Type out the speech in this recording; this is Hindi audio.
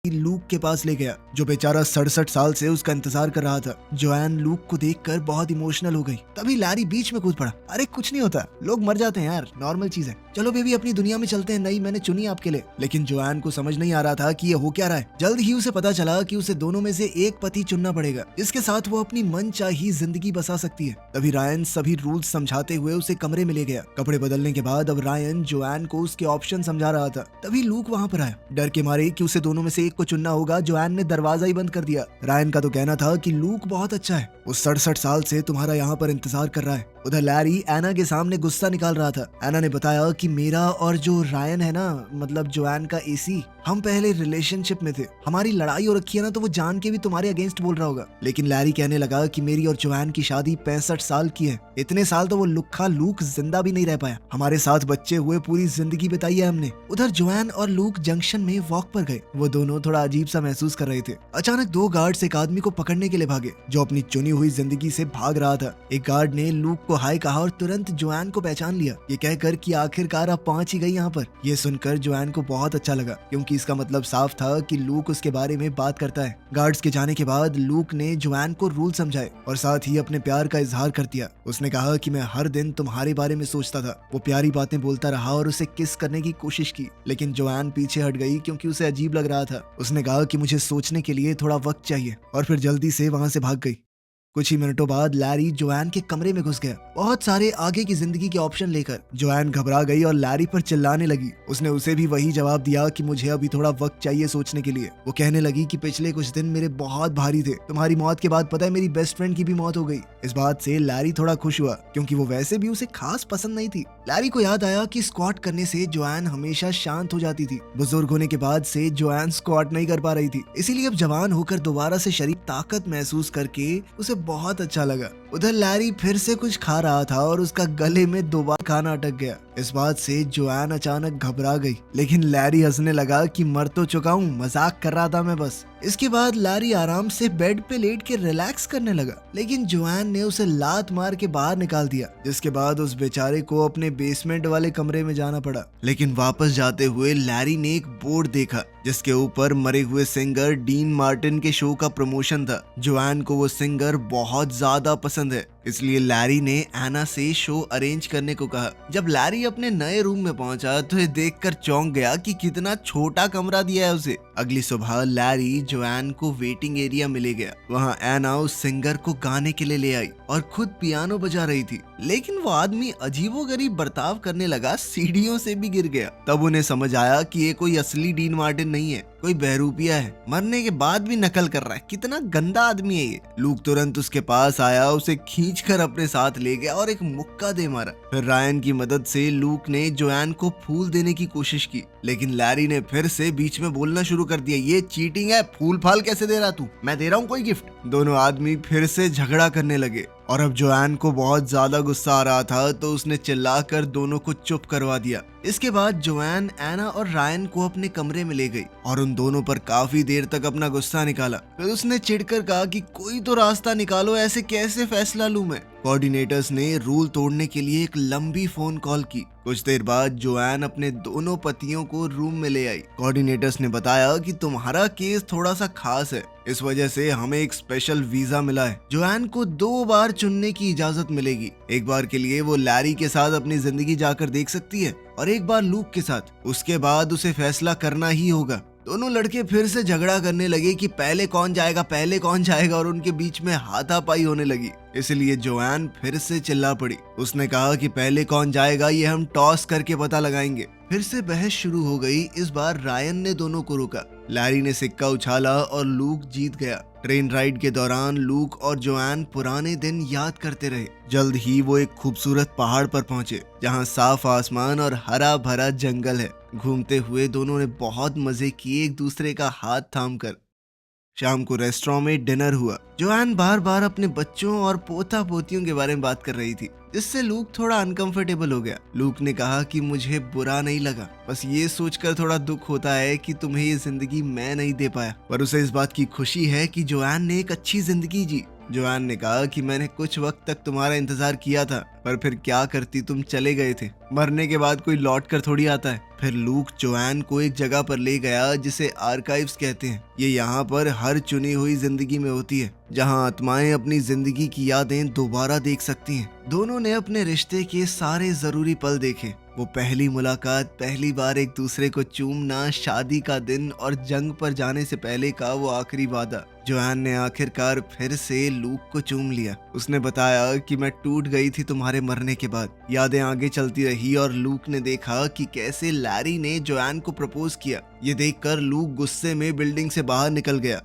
लूक के पास ले गया, जो बेचारा 67 साल से उसका इंतजार कर रहा था। जोएन लूक को देखकर बहुत इमोशनल हो गई। तभी लैरी बीच में कूद पड़ा। अरे कुछ नहीं होता, लोग मर जाते हैं यार, नॉर्मल चीज है। चलो बेबी अपनी दुनिया में चलते हैं, नई मैंने चुनी आपके लिए। लेकिन जोएन को समझ नहीं आ रहा था कि ये हो क्या रहा है। जल्द ही उसे पता चला कि उसे दोनों में से एक पति चुनना पड़ेगा, जिसके साथ वो अपनी मनचाही जिंदगी बसा सकती है। तभी रायन सभी रूल्स समझाते हुए उसे कमरे में ले गया। कपड़े बदलने के बाद अब रायन जोएन को उसके ऑप्शन समझा रहा था। तभी लूक वहाँ पर आया। डर के मारे कि उसे दोनों में से एक को चुनना होगा, जोएन ने दरवाजा ही बंद कर दिया। रायन का तो कहना था कि लूक बहुत अच्छा है, वो 67 साल से तुम्हारा यहाँ पर इंतजार कर रहा है। उधर लैरी एना के सामने गुस्सा निकाल रहा था। एना ने बताया कि मेरा और जो रायन है ना, मतलब जोएन का एसी, हम पहले रिलेशनशिप में थे। हमारी लड़ाई हो रखी है ना, तो वो जान के भी तुम्हारे अगेंस्ट बोल रहा होगा। लेकिन लैरी कहने लगा कि मेरी और जोएन की शादी 65 साल की है। इतने साल तो वो लुक्खा लूक जिंदा भी नहीं रह पाया। हमारे साथ बच्चे हुए पूरी जिंदगी बिताई है हमने। उधर जोएन और लूक जंक्शन में वॉक पर गए। वो दोनों थोड़ा अजीब सा महसूस कर रहे थे। अचानक दो गार्ड्स एक आदमी को पकड़ने के लिए भागे, जो अपनी चुनी हुई जिंदगी से भाग रहा था। एक गार्ड ने लूक को हाय कहा और तुरंत जोएन को पहचान लिया, ये कहकर कि आखिरकार आप पहुंच ही गई यहाँ पर। ये सुनकर जोएन को बहुत अच्छा लगा, क्योंकि इसका मतलब साफ था कि लूक उसके बारे में बात करता है। गार्ड्स के जाने के बाद लूक ने जोएन को रूल समझाए और साथ ही अपने प्यार का इजहार कर दिया। उसने कहा कि मैं हर दिन तुम्हारे बारे में सोचता था। वो प्यारी बातें बोलता रहा और उसे किस करने की कोशिश की, लेकिन जोएन पीछे हट गई क्योंकि उसे अजीब लग रहा था। उसने कहा कि मुझे सोचने के लिए थोड़ा वक्त चाहिए और फिर जल्दी से वहां से भाग गई। कुछ ही मिनटों बाद लैरी जोएन के कमरे में घुस गया, बहुत सारे आगे की जिंदगी के ऑप्शन लेकर। जोएन घबरा गई और लैरी पर चिल्लाने लगी। उसने उसे भी वही जवाब दिया कि मुझे अभी थोड़ा वक्त चाहिए सोचने के लिए। वो कहने लगी कि पिछले कुछ दिन मेरे बहुत भारी थे। तुम्हारी मौत के बाद पता है मेरी बेस्ट फ्रेंड की भी मौत हो गई। इस बात से लैरी थोड़ा खुश हुआ, क्योंकि वो वैसे भी उसे खास पसंद नहीं थी। लैरी को याद आया कि स्क्वाट करने से जोएन हमेशा शांत हो जाती थी। बुजुर्ग होने के बाद से जोएन स्क्वाट नहीं कर पा रही थी, इसीलिए अब जवान होकर दोबारा से शरीर ताकत महसूस करके उसे बहुत अच्छा लगा। उधर लैरी फिर से कुछ खा रहा था और उसका गले में दोबारा खाना अटक गया। इस बात से जोएन अचानक घबरा गई, लेकिन लैरी हंसने लगा कि मर तो चुका हूँ, मजाक कर रहा था मैं बस। इसके बाद लैरी आराम से बेड पे लेट के रिलैक्स करने लगा, लेकिन जोएन ने उसे लात मार के बाहर निकाल दिया, जिसके बाद उस बेचारे को अपने बेसमेंट वाले कमरे में जाना पड़ा। लेकिन वापस जाते हुए लैरी ने एक बोर्ड देखा, जिसके ऊपर मरे हुए सिंगर डीन मार्टिन के शो का प्रमोशन था। जोएन को वो सिंगर बहुत ज्यादा पसंद है, इसलिए लैरी ने एना से शो अरेंज करने को कहा। जब लैरी अपने नए रूम में पहुंचा तो ये देखकर चौंक गया कि कितना छोटा कमरा दिया है उसे। अगली सुबह लैरी जोएन को वेटिंग एरिया में ले गया। वहाँ एना उस सिंगर को गाने के लिए ले आई और खुद पियानो बजा रही थी, लेकिन वो आदमी अजीबोगरीब बर्ताव करने लगा, सीढ़ियों से भी गिर गया। तब उन्हें समझ आया कि ये कोई असली डीन मार्टिन नहीं है, कोई बहरूपिया है। मरने के बाद भी नकल कर रहा है, कितना गंदा आदमी है ये। लूक तुरंत उसके पास आया, उसे खींचकर अपने साथ ले गया और एक मुक्का दे मारा। फिर रायन की मदद से लूक ने जोएन को फूल देने की कोशिश की, लेकिन लैरी ने फिर से बीच में बोलना शुरू कर दिया, ये चीटिंग है, फूल फाल कैसे दे रहा तू, मैं दे रहा हूँ कोई गिफ्ट। दोनों आदमी फिर से झगड़ा करने लगे और अब जोएन को बहुत ज्यादा गुस्सा आ रहा था, तो उसने चिल्लाकर दोनों को चुप करवा दिया। इसके बाद जोएन एना और रायन को अपने कमरे में ले गई और उन दोनों पर काफी देर तक अपना गुस्सा निकाला। फिर उसने चिढ़कर कहा कि कोई तो रास्ता निकालो, ऐसे कैसे फैसला लूं मैं। कोऑर्डिनेटर्स ने रूल तोड़ने के लिए एक लंबी फोन कॉल की। कुछ देर बाद जोएन अपने दोनों पतियों को रूम में ले आई। कोऑर्डिनेटर्स ने बताया कि तुम्हारा केस थोड़ा सा खास है, इस वजह से हमें एक स्पेशल वीजा मिला है। जोएन को 2 बार चुनने की इजाजत मिलेगी। एक बार के लिए वो लैरी के साथ अपनी जिंदगी जाकर देख सकती है और एक बार लूक के साथ। उसके बाद उसे फैसला करना ही होगा। दोनों लड़के फिर से झगड़ा करने लगे कि पहले कौन जाएगा और उनके बीच में हाथापाई होने लगी। इसलिए जोएन फिर से चिल्ला पड़ी। उसने कहा कि पहले कौन जाएगा ये हम टॉस करके पता लगाएंगे। फिर से बहस शुरू हो गई। इस बार रायन ने दोनों को रोका। लैरी ने सिक्का उछाला और लूक जीत गया। ट्रेन राइड के दौरान लूक और जोएन पुराने दिन याद करते रहे। जल्द ही वो एक खूबसूरत पहाड़ पर पहुंचे, जहां साफ आसमान और हरा भरा जंगल है। घूमते हुए दोनों ने बहुत मजे किए, एक दूसरे का हाथ थामकर। शाम को रेस्टोरेंट में डिनर हुआ। जोएन बार बार अपने बच्चों और पोता पोतियों के बारे में बात कर रही थी, जिससे लूक थोड़ा अनकंफर्टेबल हो गया। लूक ने कहा कि मुझे बुरा नहीं लगा, बस ये सोचकर थोड़ा दुख होता है कि तुम्हें ये जिंदगी मैं नहीं दे पाया, पर उसे इस बात की खुशी है कि जोएन ने एक अच्छी जिंदगी जी। जोएन ने कहा कि मैंने कुछ वक्त तक तुम्हारा इंतजार किया था, पर फिर क्या करती, तुम चले गए थे। मरने के बाद कोई लौट कर थोड़ी आता है। फिर लूक जोएन को एक जगह पर ले गया जिसे आर्काइव्स कहते हैं। ये यहाँ पर हर चुनी हुई जिंदगी में होती है, जहाँ आत्माएं अपनी जिंदगी की यादें दोबारा देख सकती हैं। दोनों ने अपने रिश्ते के सारे जरूरी पल देखे। वो पहली मुलाकात, पहली बार एक दूसरे को चूमना, शादी का दिन और जंग पर जाने से पहले का वो आखिरी वादा। जोएन ने आखिरकार फिर से लूक को चूम लिया। उसने बताया कि मैं टूट गई थी तुम्हारे मरने के बाद। यादें आगे चलती रही और लूक ने देखा कि कैसे लैरी ने जोएन को प्रपोज किया। ये देखकर लूक गुस्से में बिल्डिंग से बाहर निकल गया।